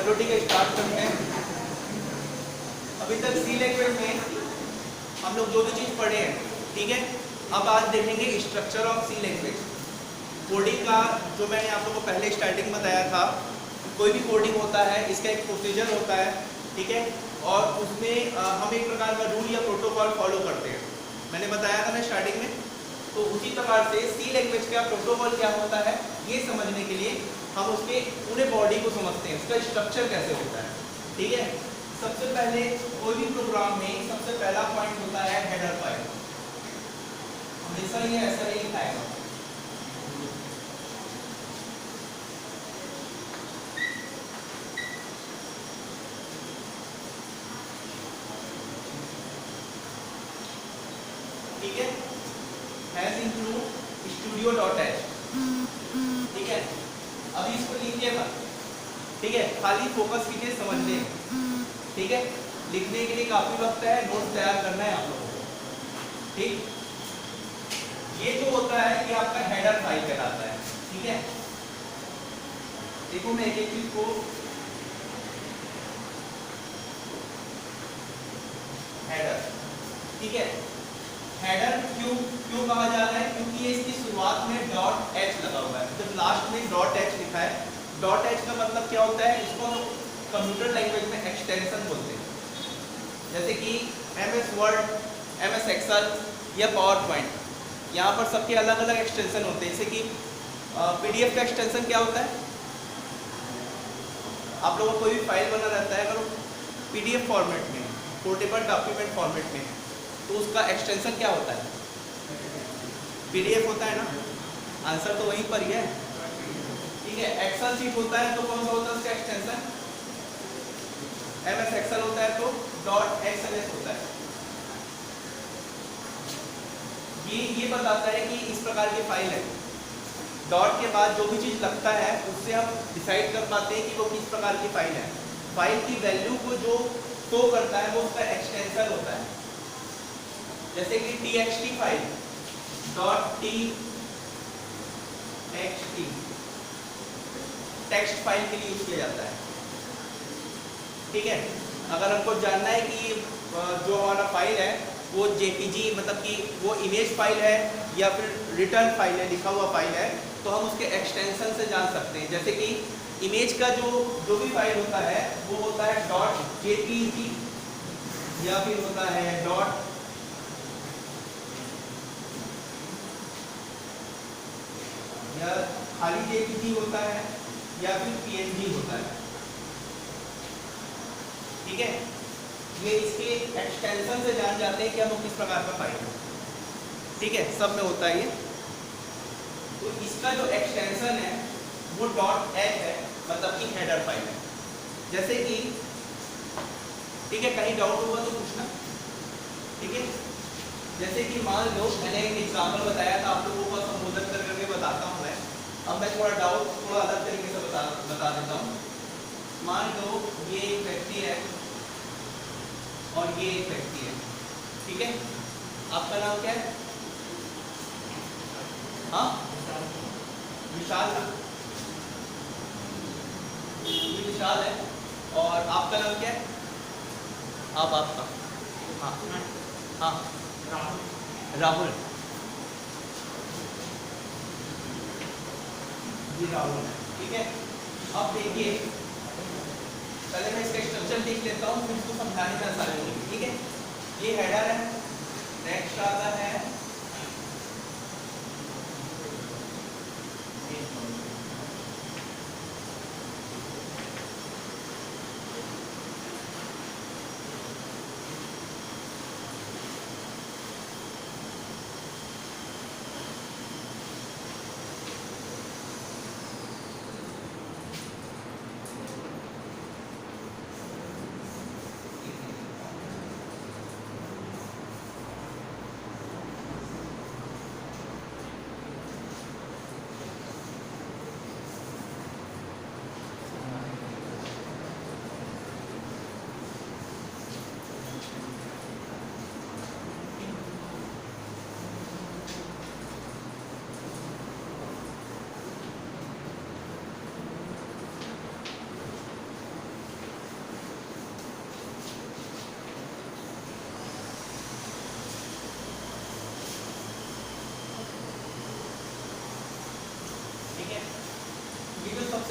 चलो ठीक है, स्टार्ट करते हैं। अभी तक सी लैंग्वेज में हम लोग जो भी चीज़ पढ़े हैं, ठीक है। अब आज देखेंगे structure of C language. Coding का जो मैंने आप लोगों को पहले स्टार्टिंग में बताया था, कोई भी कोडिंग होता है इसका एक प्रोसीजर होता है, ठीक है। और उसमें हम एक प्रकार का रूल या प्रोटोकॉल फॉलो करते हैं, मैंने बताया था ना स्टार्टिंग में। तो उसी प्रकार से सी लैंग्वेज का प्रोटोकॉल क्या होता है ये समझने के लिए हम उसके पूरे बॉडी को समझते हैं, उसका स्ट्रक्चर कैसे होता है, ठीक है। सबसे पहले कोई भी प्रोग्राम में सबसे पहला पॉइंट होता है हेडर फाइल। हमेशा ये ऐसा ही लिखा है, ठीक है। हैज इंक्लूड studio.h, ठीक है। अभी इसको लीजिएगा, ठीक है, खाली फोकस कीजिए, समझने, ठीक है। लिखने के लिए काफी वक्त है, नोट तैयार करना है आप लोगों को, ठीक। ये जो होता है ये आपका हेडर फाइल कहलाता है, ठीक है। देखो मैं एक एक चीज को हेडर, ठीक है। हेडर क्यों क्यों कहा जा रहा है, क्योंकि ये इसकी शुरुआत में डॉट एच लगा हुआ है, जब लास्ट में डॉट एच लिखा है। डॉट एच का मतलब क्या होता है, इसको हम कंप्यूटर लैंग्वेज में एक्सटेंशन बोलते हैं, जैसे कि MS वर्ड, MS एक्सेल या पावर पॉइंट। यहाँ पर सबके अलग अलग एक्सटेंशन होते हैं, जैसे कि PDF का एक्सटेंशन क्या होता है, आप लोगों को कोई भी फाइल बना रहता है अगर PDF फॉर्मेट में, पोर्टेबल डॉक्यूमेंट फॉर्मेट में, तो उसका एक्सटेंशन क्या होता है, PDF होता है ना, आंसर तो वहीं पर ही है, ठीक है। एक्सेल शीट होता है तो कौन सा होता है उसका एक्सटेंशन, MS एक्सेल होता है तो .xls होता है। ये बताता है कि इस प्रकार की फाइल है। डॉट के बाद जो भी चीज लगता है उससे हम डिसाइड कर पाते हैं कि वो किस प्रकार की फाइल है। फाइल की वैल्यू को जो शो करता है वो उसका एक्सटेंशन होता है, जैसे कि txt file .txt text file के लिए यूज किया जाता है, ठीक है। अगर हमको जानना है कि जो हमारा फाइल है वो JPG मतलब कि वो इमेज फाइल है या फिर रिटर्न फाइल है, लिखा हुआ फाइल है, तो हम उसके एक्सटेंशन से जान सकते हैं। जैसे कि इमेज का जो भी फाइल होता है वो होता है .jpg या फिर होता है या खाली JPG होता है या फिर PNG होता है, ठीक है। ये इसके एक्सटेंशन से जान जाते हैं कि हम किस प्रकार का फाइल है, ठीक है, सब में होता है ये। तो इसका जो एक्सटेंशन है वो .h है, मतलब कि हेडर फाइल है। जैसे कि, ठीक है, कहीं डाउट हुआ तो पूछना, ठीक है। जैसे कि मान लो मैंने एक एग्जाम्पल बताया था, आप लोगों को संबोधित करके बताता हूँ मैं। अब मैं थोड़ा डाउट थोड़ा अलग तरीके से बता देता हूँ। मान लो ये एक व्यक्ति है और ये एक व्यक्ति है, ठीक है। आपका नाम क्या है, हाँ विशाल, ये विशाल है, और आपका नाम क्या है, आपका, हाँ हाँ राहुल, ये राहुल है, ठीक है। अब देखिए पहले मैं इसका स्ट्रक्चर देख लेता हूँ, फिर इसको समझाने में आसानी होगी, ठीक है। ये हेडर है, नेक्स्ट आता है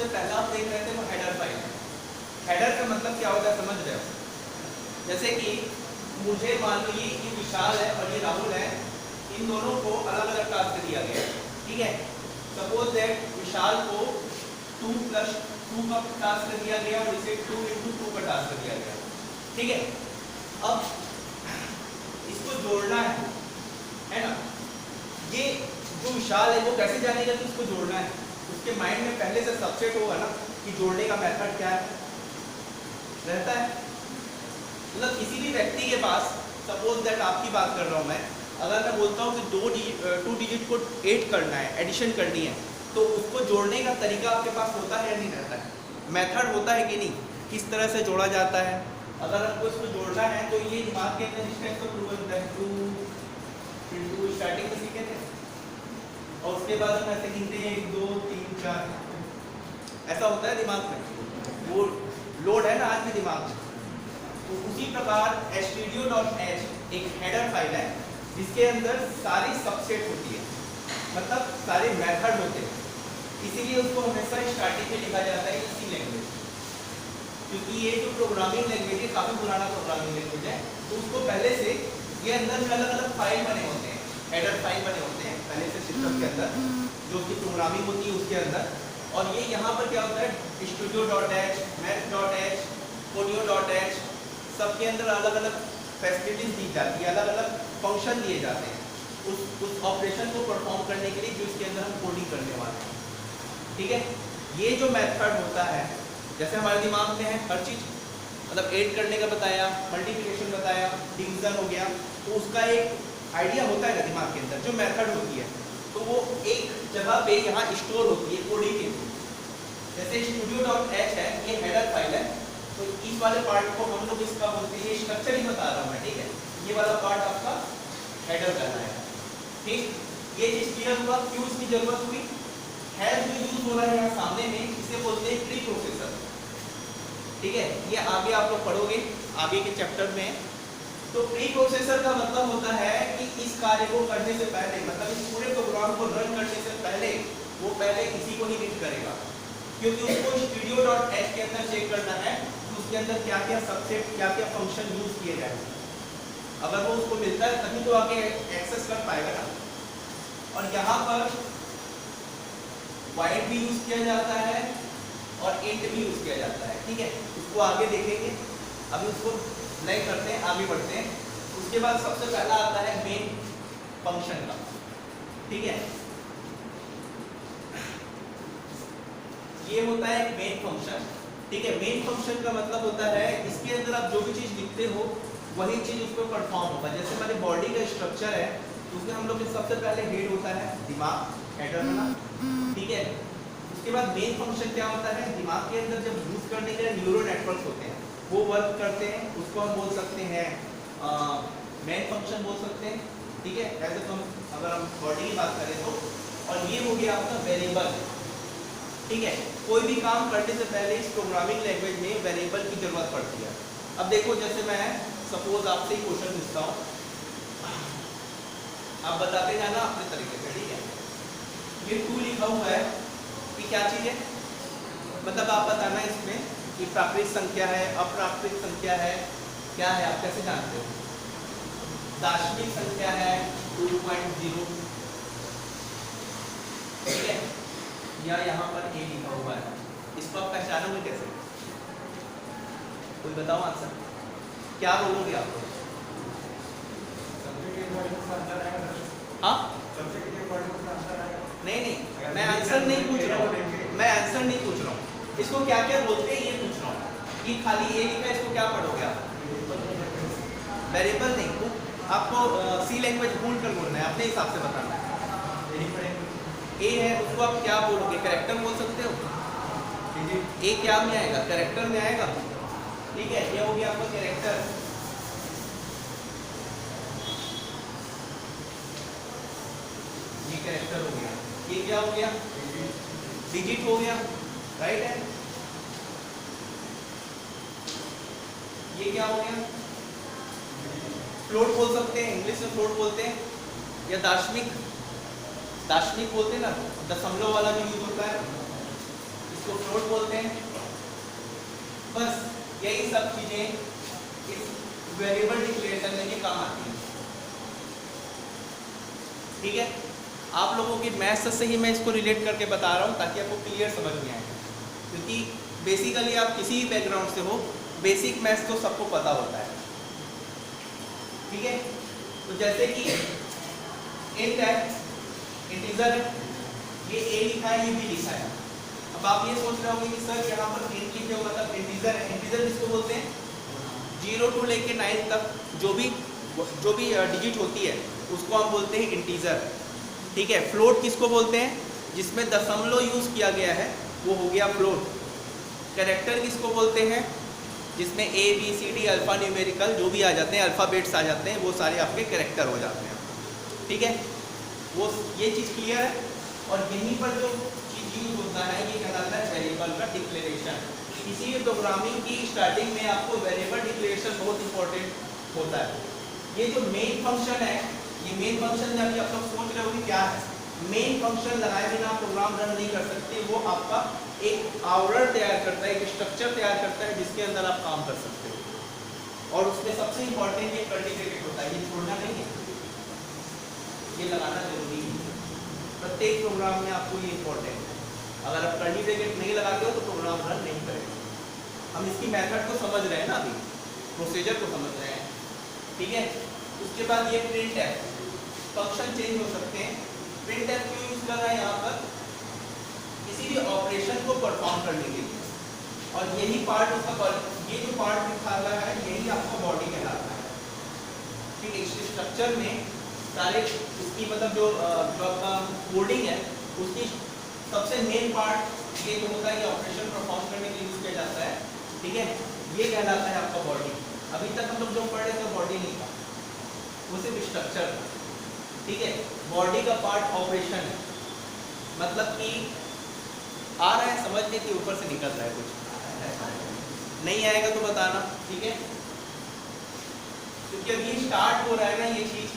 सबसे पहला आप देख रहे थे वो हेडर फाइल है। हेडर का मतलब क्या होता है समझ रहे हो? जैसे कि मुझे मान लो ये विशाल है और ये राहुल है, इन दोनों को अलग अलग टास्क दिया गया है, ठीक है। सपोज दैट विशाल को 2+2 का टास्क दिया गया और इसे 2 × 2 का टास्क दिया गया, ठीक है। अब इसको जोड़ना है ना। ये जो विशाल है वो कैसे जानेगा कि इसको जोड़ना है? उसके माइंड में पहले से सबसेट होगा ना कि जोड़ने का मेथड क्या है रहता है। मतलब किसी भी व्यक्ति के पास, सपोज दैट आपकी बात कर रहा हूँ मैं, अगर मैं बोलता हूँ कि 2 डिजिट को 8 करना है, एडिशन करनी है, तो उसको जोड़ने का तरीका आपके पास होता है या नहीं रहता है? मेथड होता है कि नहीं? किस तरह से जोड़ा जाता है? अगर आपको इसको जोड़ना है तो ये दिमाग के अंदर इस टाइप का प्रूव होता है, 2 स्टार्टिंग में सीखे थे और उसके बाद हम ऐसे गिनते हैं 1 2 3 4, ऐसा होता है दिमाग में, वो लोड है ना आज के दिमाग में। तो उसी प्रकार stdio.h एक हेडर फाइल है जिसके अंदर सारी सबसेट होती है, मतलब सारे मेथड होते हैं, इसीलिए उसको हमेशा स्टार्टिंग में लिखा जाता है सी लैंग्वेज। क्योंकि ये जो प्रोग्रामिंग लैंग्वेज है काफ़ी पुराना प्रोग्रामिंग लैंग्वेज है, तो उसको पहले से ये अंदर में अलग अलग फाइल बने होते हैं, हेडर फाइल बने होते हैं पहले से सिस्टम के अंदर, जो उसकी प्रोग्रामिंग होती है उसके अंदर। और ये यहाँ पर क्या होता है, studio.h, math.h, codio.h, सबके अंदर अलग अलग फैसिलिटीज दी जाती है, अलग अलग फंक्शन दिए जाते हैं उस ऑपरेशन को परफॉर्म करने के लिए जो इसके अंदर हम कोडिंग करने वाले हैं, ठीक है। ये जो मेथड होता है, जैसे हमारे दिमाग में है हर चीज़, मतलब ऐड करने का बताया, मल्टीप्लिकेशन बताया, डिवीजन हो गया, तो उसका एक आइडिया होता है ना दिमाग के अंदर, जो मेथड होती है तो वो एक जगह पे यहाँ स्टोर होती है कोडिंग के थ्रू। जैसे studio.h है, ये हेडर फाइल है, तो इस वाले पार्ट को हम लोग इसका बोलते हैं, स्ट्रक्चर ही बता रहा हूँ मैं, ठीक है। ये वाला पार्ट आपका हेडर करना है, ठीक। ये चीज क्लियर हुआ क्यों इसकी जरूरत हुई? हैज जो यूज हो रहा है यहाँ सामने में, इसे बोलते हैं प्री प्रोसेसर, ठीक है। ये आगे आप लोग पढ़ोगे आगे के चैप्टर में। तो प्री प्रोसेसर का मतलब होता है कि इस कार्य को करने से पहले, मतलब इस पूरे प्रोग्राम को रन करने से पहले वो पहले इसी को ही रीड करेगा, क्योंकि उसको studio.h के अंदर चेक करना है कि उसके अंदर क्या क्या सबसेट, क्या क्या फंक्शन यूज किए जाए। अगर वो उसको मिलता है तभी तो आगे एक्सेस कर पाएगा ना। और यहाँ पर वाइड भी यूज किया जाता है और इंट भी यूज किया जाता है, ठीक है। उसको आगे देखेंगे, अभी उसको नहीं करते हैं, आगे बढ़ते हैं। उसके बाद सबसे पहला आता है मेन फंक्शन का, ठीक है। ये होता है मेन फंक्शन, ठीक है। मेन फंक्शन का मतलब होता है इसके अंदर आप जो भी चीज लिखते हो वही चीज उस पर परफॉर्म होगा। जैसे हमारे बॉडी का स्ट्रक्चर है, उसमें हम लोग सबसे पहले हेड होता है, दिमाग, हेडर बना, ठीक है। उसके बाद मेन फंक्शन क्या होता है, दिमाग के अंदर जब यूज करने के लिए न्यूरो नेटवर्क होते हैं, वो वर्क करते हैं, उसको हम बोल सकते हैं मेन फंक्शन बोल सकते हैं, ठीक है। ऐसे तो अगर हम बॉडी की बात करें तो। और ये हो गया आपका वेरिएबल, ठीक है। कोई भी काम करने से पहले इस प्रोग्रामिंग लैंग्वेज में वेरिएबल की जरूरत पड़ती है। अब देखो, जैसे मैं सपोज आपसे ही क्वेश्चन पूछता हूँ, आप बताते जाना अपने तरीके से, ठीक है। ये 2 लिखा हुआ है, ये क्या चीज़ है, मतलब आप बताना इसमें कि प्राकृतिक संख्या है, अप्राकृतिक संख्या है, क्या है, आप कैसे जानते हो? दार्शनिक संख्या है 2.0, ठीक है, या यहाँ पर ए लिखा हुआ है, इसको आप पहचानोगे कैसे? कोई बताओ आंसर, क्या बोलोगे आप लोग? हाँ, नहीं, मैं आंसर नहीं पूछ रहा हूँ, मैं आंसर नहीं पूछ रहा हूँ, इसको क्या क्या बोलते हैं ये पूछ रहा हूँ। कि खाली ए लिखा है, इसको क्या पढ़ोगे आप? वेरिएबल नहीं, आपको सी लैंग्वेज भूल कर बोलना है, अपने हिसाब से बताना है। ए है, उसको आप क्या बोलोगे? कैरेक्टर बोल सकते हो। ए क्या में आएगा? कैरेक्टर में आएगा, ठीक है। ये हो गया आपका कैरेक्टर, ये कैरेक्टर हो गया। ये क्या हो गया? डिजिट हो गया, राइट है। ये क्या हो गया? फ्लोट बोल सकते हैं, इंग्लिश में फ्लोट बोलते हैं, या दार्शनिक बोलते हैं ना, दशमलव वाला जो यूज होता है, इसको फ्लोट बोलते हैं। बस यही सब चीजें इस वेरिएबल डिक्लेरेशन में भी काम आती हैं। ठीक है, आप लोगों की मैथ्स से ही मैं इसको रिलेट करके बता रहा हूँ ताकि आपको क्लियर समझ में आए, क्योंकि बेसिकली आप किसी भी बैकग्राउंड से हो, बेसिक मैथ्स तो सबको पता होता है। ठीक है, तो जैसे कि इंट है, इंटीजर है, ये a लिखा है, ये b लिखा है। अब आप ये सोच रहे होंगे कि सर यहाँ पर इंट लिखे हो मतलब इंटीजर है। इंटीजर किसको बोलते हैं? 0 टू लेके 9 तक जो भी डिजिट होती है उसको हम बोलते हैं इंटीजर। ठीक है, फ्लोट किसको बोलते हैं? जिसमें दशमलव यूज किया गया है वो हो गया फ्लोट। कैरेक्टर किसको बोलते हैं? जिसमें A B C D alpha numerical जो भी आ जाते हैं, अल्फ़ाबेट्स आ जाते हैं, वो सारे आपके कैरेक्टर हो जाते हैं। ठीक है, वो ये चीज़ क्लियर है। और यहीं पर जो चीज़ यूज होता है ये कहलाता है वेरिएबल का डिक्लेरेशन। किसी भी प्रोग्रामिंग की स्टार्टिंग में आपको वेरिएबल डिक्लेरेशन बहुत इंपॉर्टेंट होता है। ये जो मेन फंक्शन है, ये मेन फंक्शन जब आप लोग सोच रहे हो कि क्या है, मेन फंक्शन लगाए बिना आप प्रोग्राम रन नहीं कर सकते। वो आपका एक आवरण तैयार करता है, एक स्ट्रक्चर तैयार करता है जिसके अंदर आप काम कर सकते हो। और उसमें सबसे इंपॉर्टेंट ये कर्ली ब्रैकेट होता है, ये छोड़ना नहीं है, ये लगाना जरूरी है। प्रत्येक प्रोग्राम में आपको ये इंपॉर्टेंट है। अगर आप कर्ली ब्रैकेट नहीं लगाते हो तो प्रोग्राम रन नहीं करेगा। हम इसकी मेथड को समझ रहे हैं ना, अभी प्रोसीजर को समझ रहे हैं। ठीक है, उसके बाद ये प्रिंट है, फंक्शन चेंज हो सकते हैं। प्रिंट एफ क्यों यूज कर रहा है यहाँ पर? किसी भी ऑपरेशन को परफॉर्म करने के लिए। और यही पार्ट उसका, ये जो पार्ट दिखा रहा है यही आपका बॉडी कहलाता है। ठीक है, इस स्ट्रक्चर में सारे उसकी मतलब जो आपका कोडिंग है उसकी सबसे मेन पार्ट ये जो होता है, ये ऑपरेशन परफॉर्म करने के लिए यूज किया जाता है। ठीक है, ये कहलाता है आपका बॉडी। अभी तक हम लोग जो पढ़ रहे थे बॉडी नहीं था, वो सिर्फ स्ट्रक्चर था। ठीक है, बॉडी का पार्ट ऑपरेशन है, मतलब कि आ रहा है समझ में कि ऊपर से निकल रहा है कुछ, नहीं आएगा तो बताना। ठीक है, क्योंकि अभी स्टार्ट हो रहा है ना ये चीज़,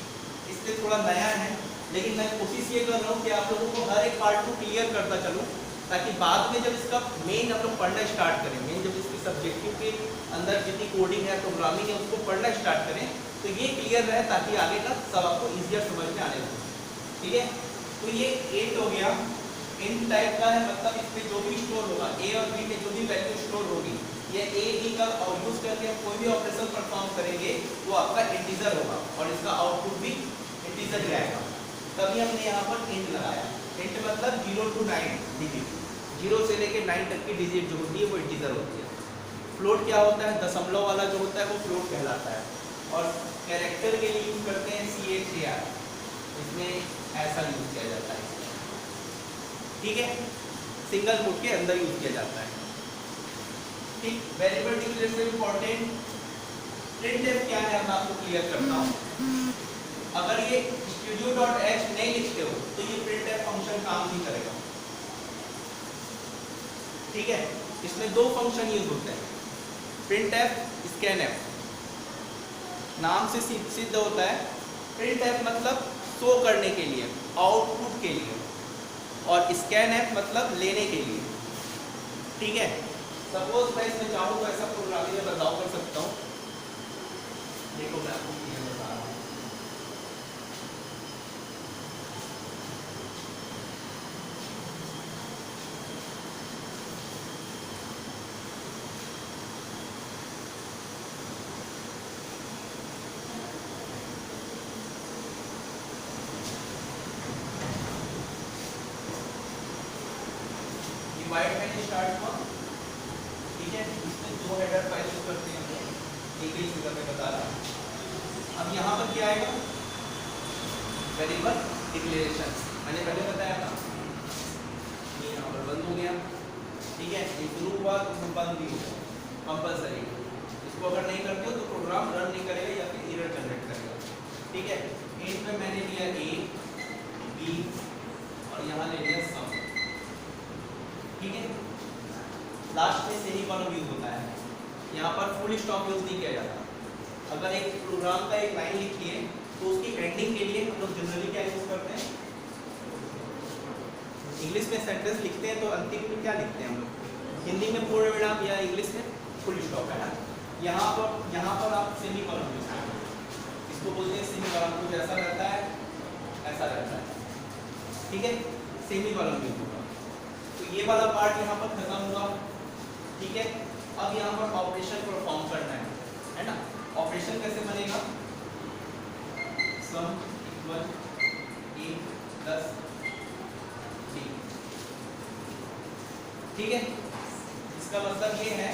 इससे थोड़ा नया है, लेकिन मैं कोशिश ये कर रहा हूँ कि आप लोगों को हर एक पार्ट को क्लियर करता चलूँ, ताकि बाद में जब इसका मेन हम लोग पढ़ना स्टार्ट करेंगे, जब इसकी सब्जेक्टिव के अंदर जितनी कोडिंग है, प्रोग्रामिंग है, उसको पढ़ना स्टार्ट करें तो ये क्लियर रहे, ताकि आगे का सब आपको ईजियर समझ में आने लगे। ठीक है, तो ये इंट हो गया, इंट टाइप का है, मतलब इसमें जो भी स्टोर होगा, ए और बी में जो भी वैल्यू स्टोर होगी, ये ए बी का और यूज करके हम कोई भी ऑपरेशन परफॉर्म करेंगे वो आपका इंटीजर होगा और इसका आउटपुट भी इंटीजर ही आएगा। तभी हमने यहाँ पर इंट लगाया। इंट मतलब 0 to 9 डिजिट, 0 से लेके 9 तक की डिजिट जो होती है वो इंटीजर होती है। फ्लोट क्या होता है? दशमलव वाला जो होता है वो फ्लोट कहलाता है। और कैरेक्टर के लिए यूज करते हैं CHAR, इसमें ऐसा यूज किया जाता है। ठीक है, सिंगल कोट के अंदर यूज किया जाता है। ठीक, वेरिएबल डिक्लेरेशन इंपॉर्टेंट। प्रिंटफ क्या है मैं आपको क्लियर करता हूँ। अगर ये studio.h नहीं लिखते हो तो ये printf फंक्शन काम नहीं करेगा। ठीक है, इसमें दो फंक्शन यूज होते हैं, printf, scanf। नाम से सिद्ध होता है, printf मतलब शो करने के लिए, आउटपुट के लिए, और scanf मतलब लेने के लिए। ठीक है, सपोज मैं इसमें चाहूँ तो ऐसा प्रोग्रामिंग में बदलाव कर सकता हूँ। देखो मैं आपको क्लियर बता रहा हूँ। डिवाइड में स्टार्ट हुआ। ठीक है, इसमें दो हेडर फाइल यूज करते हैं, एक ही फिगर में बता रहा हूँ। अब यहाँ पर क्या आएगा? Variable declaration. मैंने पहले बताया था, ये यहाँ पर बंद हो गया। ठीक है, ये शुरू हुआ तो बंद भी होगा कंपलसरी। इसको अगर नहीं करते हो तो प्रोग्राम रन नहीं करेगा या फिर एरर जनरेट करेगा। ठीक है, इंट में मैंने लिया a b और यहाँ ले लिया सम। ठीक है, लास्ट में सेमी कॉलम यूज होता है, यहाँ पर फुल स्टॉप यूज नहीं किया जाता। अगर एक प्रोग्राम का एक लाइन लिखी है तो उसकी एंडिंग के लिए हम लोग जनरली क्या यूज करते हैं? इंग्लिश में सेंटेंस लिखते हैं तो अंतिम में क्या लिखते हैं हम लोग? हिंदी में पूर्ण विराम या इंग्लिश में फुल स्टॉप, है ना। यहाँ पर आप सेमी कॉलन यूज करते हैं, इसको बोलते हैं सेमी कॉलन। कुछ ऐसा रहता है, ऐसा रहता है, ठीक है, सेमी कॉलन यूज होगा। तो ये वाला पार्ट यहाँ पर खत्म हुआ, ठीक है। अब यहाँ पर ऑपरेशन परफॉर्म करना है ना। ऑपरेशन कैसे बनेगा? Sum equal a plus b, ठीक है। इसका मतलब ये है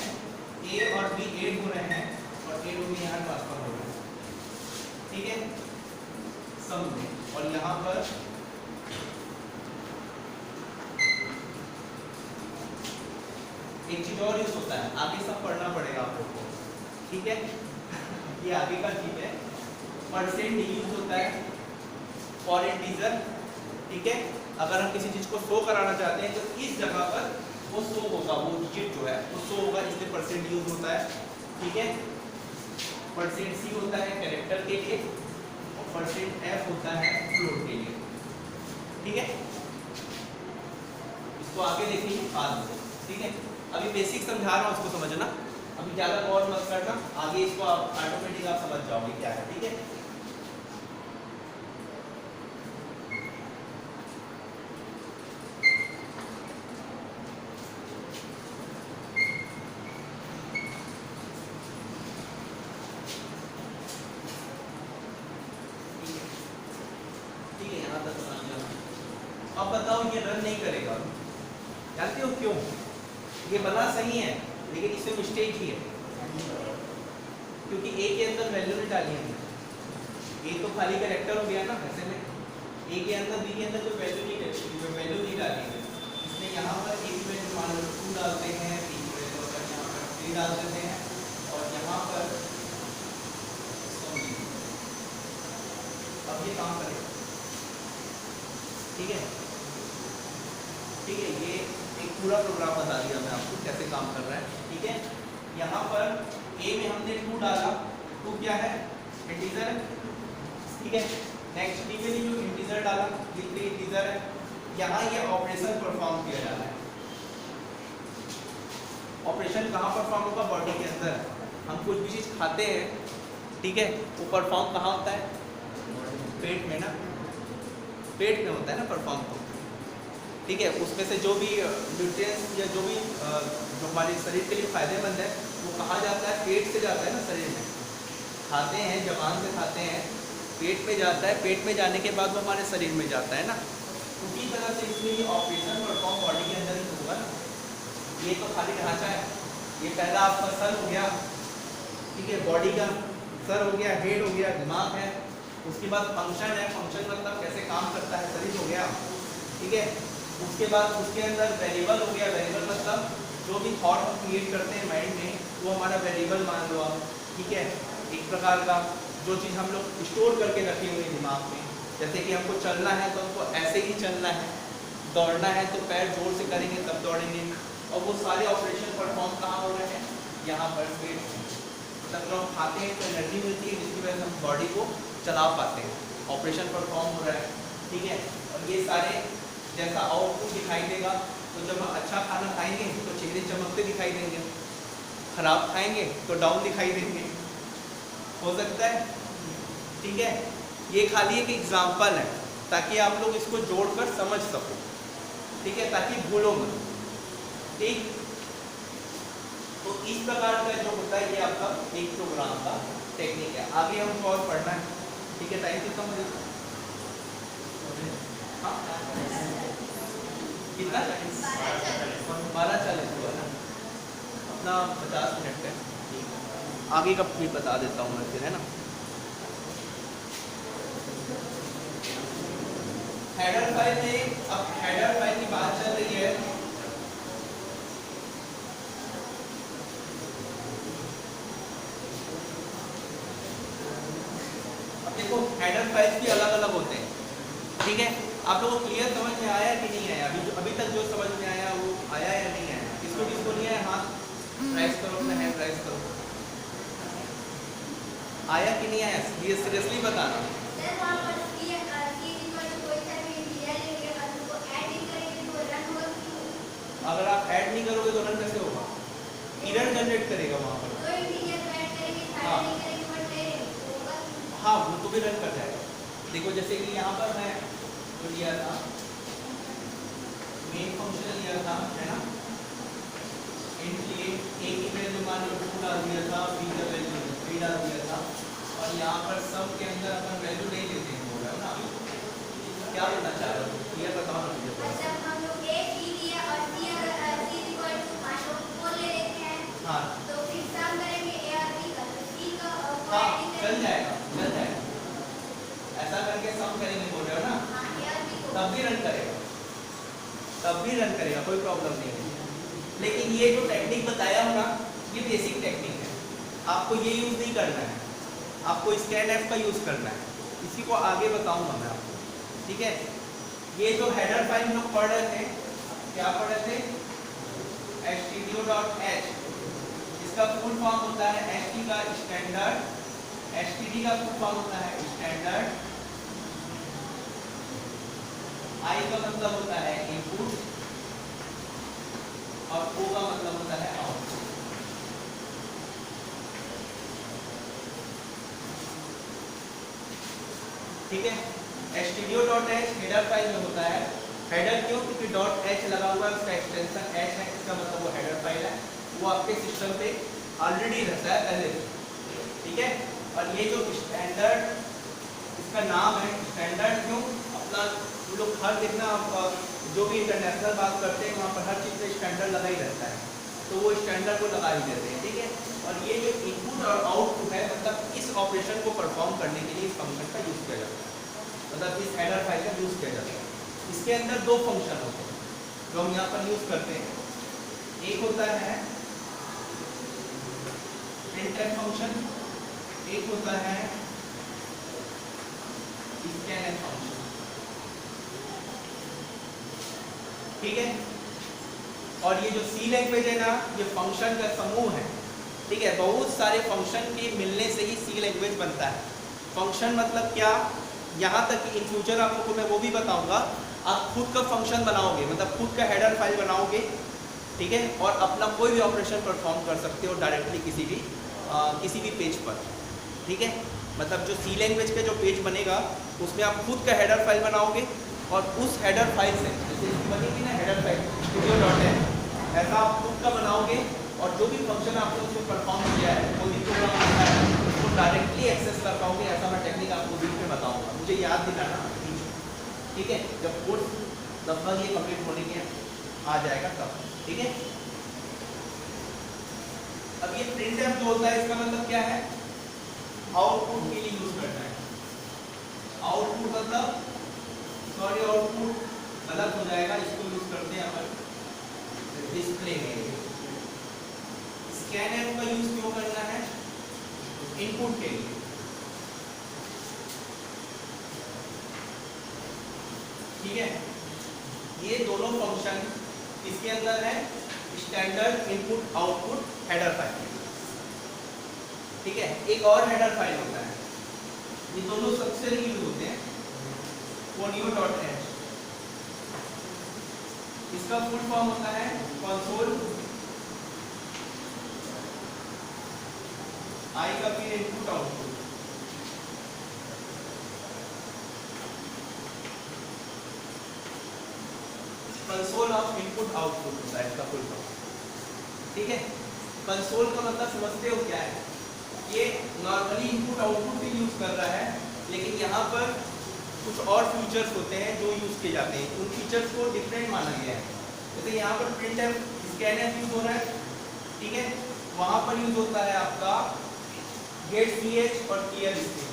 a और b ऐड हो रहे हैं और a और b यहाँ ट्रांसफर हो रहे हैं, ठीक है, सम में। और यहाँ पर एक चीज और यूज होता है, आगे सब पढ़ना पड़ेगा आप लोग को, ठीक है। ये आगे का चीज है, परसेंट यूज होता है फॉर इंटीजर, ठीक है। अगर हम किसी चीज को शो कराना चाहते हैं तो इस जगह पर वो शो होगा, वो डिजिट जो है वो शो होगा, इसलिए परसेंट यूज होता है, ठीक है। परसेंट सी होता है कैरेक्टर के लिए और परसेंट एफ होता है फ्लोट के लिए, ठीक है। इसको आगे देखेंगे बाद में, ठीक है। अभी बेसिक समझा रहा हूँ, उसको समझना, अभी ज़्यादा गौर मत करना, आगे इसको आप ऑटोमेटिक आप समझ जाओगे क्या है, ठीक है। ठीक है, यहाँ तक समझ जाओ। अब बताओ ये रन नहीं करेगा, जानते हो क्यों? ये बना सही है लेकिन इसमें मिस्टेक ही है, क्योंकि ए के अंदर वैल्यू नहीं डाली हमने। ए तो खाली कैरेक्टर हो गया ना, ऐसे में ए के अंदर बी के अंदर जो वैल्यू नहीं डाली है, इसलिए यहाँ पर ए की वैल्यू मान लो 2 डालते हैं, बी की वैल्यू अगर यहाँ पर 3 डाल देते हैं और यहाँ पर अब ये काम करेगा, ठीक है, ठीक है। ये एक पूरा प्रोग्राम बता दिया मैं आपको कैसे काम कर रहा है, ठीक है। यहाँ पर ए में हमने 2 डाला, 2 क्या है? इंटीजर है, ठीक है। नेक्स्ट बी में जो इंटीजर डाला, ये 3 इंटीजर है। यहाँ ये ऑपरेशन परफॉर्म किया जा रहा है। ऑपरेशन कहाँ परफॉर्म होगा? बॉडी के अंदर। हम कुछ भी चीज़ खाते हैं, ठीक है, वो परफॉर्म कहाँ होता है? पेट में ना, पेट में होता है ना परफॉर्म को, ठीक है। उसमें से जो भी न्यूट्रिएंट्स या जो भी जो हमारे शरीर के लिए फायदेमंद है वो कहाँ जाता है? पेट से जाता है ना, शरीर में खाते हैं, जबान से खाते हैं, पेट में जाता है, पेट में जाने के बाद वो हमारे शरीर में जाता है ना। उसी तरह से इसमें ये ऑपरेशन परफॉर्म बॉडी के अंदर ही होगा ना। ये तो खाली ढांचा है, ये पहला आपका सर हो गया, ठीक है, बॉडी का सर हो गया, हेड हो गया, दिमाग है। उसके बाद फंक्शन है, फंक्शन मतलब कैसे काम करता है, शरीर हो गया, ठीक है। उसके बाद उसके अंदर वेरिएबल हो गया, वेरिएबल मतलब जो भी थॉट हम क्रिएट करते हैं माइंड में वो हमारा वेरिएबल मान लो आप, ठीक है। एक प्रकार का जो चीज़ हम लोग स्टोर करके रखे हुए हैं दिमाग में, जैसे कि हमको चलना है तो हमको ऐसे ही चलना है, दौड़ना है तो पैर जोर से करेंगे तब दौड़ेंगे, और वो सारे ऑपरेशन परफॉर्म कहाँ हो रहे हैं? यहाँ पर पेट में। मतलब हम खाते हैं तो एनर्जी मिलती है जिसकी वजह से हम बॉडी को चला पाते हैं, ऑपरेशन परफॉर्म हो रहा है, ठीक है। और ये सारे जैसा आउटपुट दिखाई देगा, तो जब हम अच्छा खाना खाएंगे तो चेहरे चमकते दिखाई देंगे, खराब खाएंगे तो डाउन दिखाई देंगे, हो सकता है, ठीक है। ये खाली एक एग्जाम्पल है ताकि आप लोग इसको जोड़कर समझ सको, ठीक है, ताकि भूलो मत, ठीक। तो इस प्रकार का जो होता है ये आपका एक प्रोग्राम का टेक्निक है। आगे हमको और पढ़ना है, ठीक है। टाइम कितना मुझे? हाँ कितना? 12:40 हुआ ना, अपना 50 मिनट है, आगे का भी बता देता हूँ मैं फिर, है ना। हेडर फाइल में, अब हेडर फाइल की बात चल रही है, देखो हेडर फाइल्स भी अलग अलग होते हैं, ठीक है। आप लोगों को क्लियर समझ में आया कि नहीं आया? अभी तक जो समझ में आया वो आया या नहीं आया? किसको किसको नहीं आया हाथ राइज करो, अपना हैंड राइज करो। आया कि नहीं आया? ये सीरियसली बताना। नहीं करोगे तो रन कैसे होगा? एरर जनरेट करेगा वहाँ पर। हाँ हाँ, वो तो भी रन कर जाएगा। देखो जैसे कि यहाँ पर मैं जो लिया था मेन फंक्शन लिया था, है ना, int लिए a की वैल्यू मान लो 2 डाल दिया था, b का वैल्यू 3 डाल दिया था, और यहाँ पर सम के अंदर अपन वैल्यू नहीं लेते हैं, बोल रहा है ना। क्या बोलना चाह रहे हो? क्लियर बताओ ना मुझे। मतलब हम लोग a b दिया और c अगर c इक्वल टू मान लो 4 ले लेते हैं, हाँ तो फिर सम करेंगे a और b का, तो c का हाँ, कोएफिशिएंट चल जाएगा चल जाएगा, ऐसा करके सम करेंगे बोल रहे हो ना, हाँ a और b को तब भी रन करेगा, तब भी रन करेगा, कोई प्रॉब्लम नहीं है। लेकिन ये जो टेक्निक बताया हूँ ना, ये बेसिक टेक्निक है, आपको ये यूज़ नहीं करना है, आपको scanf का यूज़ करना है, इसी को आगे बताऊंगा मैं आपको, ठीक है। ये जो हेडर फाइल हम लोग पढ़ रहे थे, क्या पढ़ रहे थे? stdio.h, इसका फुल फॉर्म होता है ht का स्टैंडर्ड, std का फुल फॉर्म होता है स्टैंडर्ड, i का मतलब होता है इनपुट, और o का मतलब होता है आउटपुट। ठीक है, stdio.h हेडर फाइल में होता है। हेडर क्यों? क्योंकि .h लगा हुआ है, उसका एक्सटेंशन h है, इसका मतलब वो हेडर फाइल है, वो आपके सिस्टम पे ऑलरेडी रहता है पहले से, ठीक है। और ये जो स्टैंडर्ड, इसका नाम है स्टैंडर्ड, क्यों? अपना हम लोग हर देखना, जो भी इंटरनेशनल बात करते हैं वहाँ पर हर चीज़ में स्टैंडर्ड लगा ही रहता है, तो वो स्टैंडर्ड को लगा ही देते हैं, ठीक है। और ये जो इनपुट और आउटपुट है, मतलब इस ऑपरेशन को परफॉर्म करने के लिए इस फंक्शन का यूज़ किया जाता है, मतलब इस हेडर फाइल का यूज़ किया जाता है। इसके अंदर दो फंक्शन होते हैं जो हम यहाँ पर यूज़ करते हैं, एक होता है printf फंक्शन, एक होता है scanf फंक्शन, ठीक है। और ये जो सी लैंग्वेज है ना, ये फंक्शन का समूह है, ठीक है। बहुत सारे फंक्शन के मिलने से ही सी लैंग्वेज बनता है। फंक्शन मतलब क्या, यहाँ तक कि इन फ्यूचर आप लोगों को मैं वो भी बताऊंगा, आप खुद का फंक्शन बनाओगे, मतलब खुद का हेडर फाइल बनाओगे, ठीक है, और अपना कोई भी ऑपरेशन परफॉर्म कर सकते हो डायरेक्टली किसी भी पेज पर, ठीक है। मतलब जो सी लैंग्वेज का जो पेज बनेगा उसमें आप खुद का हेडर फाइल बनाओगे, और उस हेडर फाइल से, जैसे इसकी बनेगी ना हेडर फाइल studio.h, ऐसा आप खुद का बनाओगे, और जो भी फंक्शन आपने उसमें परफॉर्म किया है, कोई भी प्रोग्राम आता है, उसको डायरेक्टली एक्सेस कर पाओगे। ऐसा मैं टेक्निक आपको बीच में बताऊंगा, मुझे याद दिलाना, ठीक है, जब कोर्स लगभग ये कंप्लीट होने के आ जाएगा तब, ठीक है। अब ये printf जो होता है, इसका मतलब क्या है? आउटपुट के लिए यूज करना है। आउटपुट मतलब, सॉरी आउटपुट गलत हो जाएगा, इसको यूज करते हैं अपन डिस्प्ले में। scanf का यूज क्यों करना है? इनपुट के लिए, ठीक है। ये दोनों फंक्शन इसके अंदर है, standard input output header file, ठीक है। एक और हेडर फाइल होता है, ये दोनों सबसे यूज होते हैं, conio.h, इसका फुल फॉर्म होता है कंसोल, आई का फिर input output, console of input output होता है इसका फुल फॉर्म, ठीक है। कंसोल का मतलब समझते हो क्या है? ये नॉर्मली इनपुट आउटपुट भी यूज कर रहा है, लेकिन यहाँ पर कुछ और फीचर्स होते हैं जो यूज किए जाते हैं, उन फीचर्स को डिफरेंट माना गया है। जैसे यहाँ पर printf scanf यूज हो रहा है, ठीक है, वहाँ पर यूज होता है आपका getch और clear string,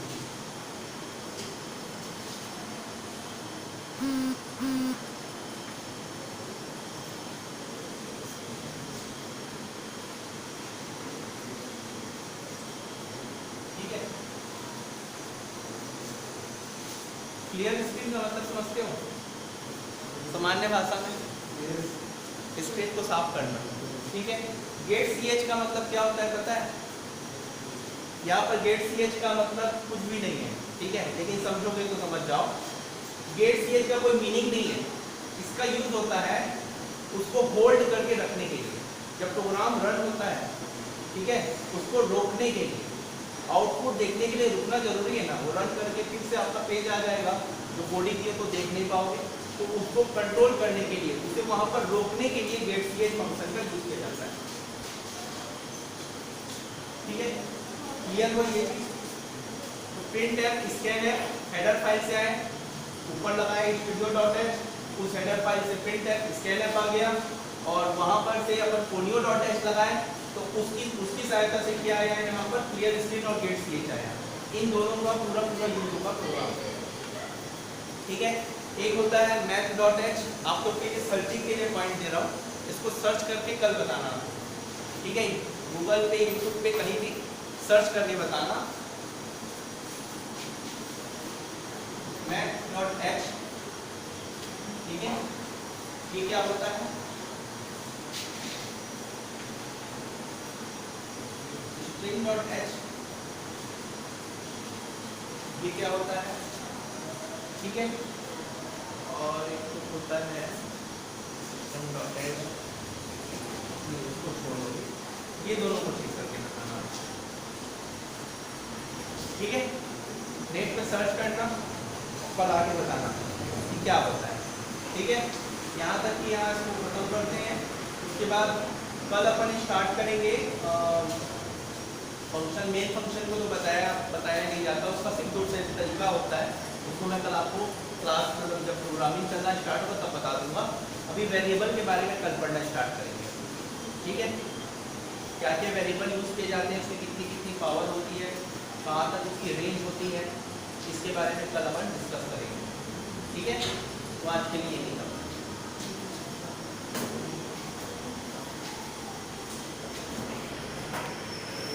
क्लियर स्क्रीन का मतलब समझते हो? सामान्य भाषा में स्क्रीन को साफ करना, ठीक है। getch का मतलब क्या होता है पता है? यहाँ पर getch का मतलब कुछ भी नहीं है, ठीक है, लेकिन समझोगे तो समझ जाओ। getch का कोई मीनिंग नहीं है, इसका यूज होता है उसको होल्ड करके रखने के लिए, जब प्रोग्राम रन होता है, ठीक है, उसको रोकने के लिए, आउटपुट देखने के लिए रुकना जरूरी है ना, वो रन करके फिर से आपका पेज आ जाएगा, जो कोडिंग की है तो देख नहीं पाओगे, तो उसको कंट्रोल करने के लिए, उसे वहां पर रोकने के लिए getCH फंक्शन का यूज किया जाता है। ठीक है, क्लियर हो ये चीज? तो printf scanf हेडर फाइल से आए, ऊपर लगाए studio.h, उस हेडर फाइल से printf scanf आ गया, और वहां पर से अपन folio.h लगाए, तो उसकी सहायता से क्या आया है यहाँ पर, क्लियर स्क्रीन और getCH आया। इन दोनों का पूरा यूज होगा प्रोग्राम। ठीक है, एक होता है math.h, आपको फिर सर्चिंग के लिए पॉइंट दे रहा हूँ, इसको सर्च करके कल बताना। ठीक है, गूगल पे, यूट्यूब पे कहीं भी सर्च करके बताना math.h। ठीक है, ये क्या होता है, string.h, ये क्या होता है, ठीक है, और एक तो होता है system.h, ये उसको छोड़ोगे, ये दोनों को ठीक करके बताना। ठीक है, नेट पे सर्च करना, कल आगे बताना कि क्या होता है। ठीक है, यहाँ तक कि यहाँ इसको खत्म करते हैं, उसके बाद कल अपन स्टार्ट करेंगे फंक्शन। मेन फंक्शन को तो बताया नहीं जाता, उसका सिर्फ दो से तरीका होता है, उसको मैं कल आपको क्लास मतलब जब प्रोग्रामिंग चलना स्टार्ट होगा तब बता दूंगा। अभी वेरिएबल के बारे में कल पढ़ना स्टार्ट करेंगे। ठीक है, क्या क्या वेरिएबल यूज़ किए जाते हैं, उसकी कितनी कितनी पावर होती है, कहाँ तक उसकी रेंज होती है, इसके बारे में कल अपन डिस्कस करेंगे। ठीक है, तो आज के लिए यही था।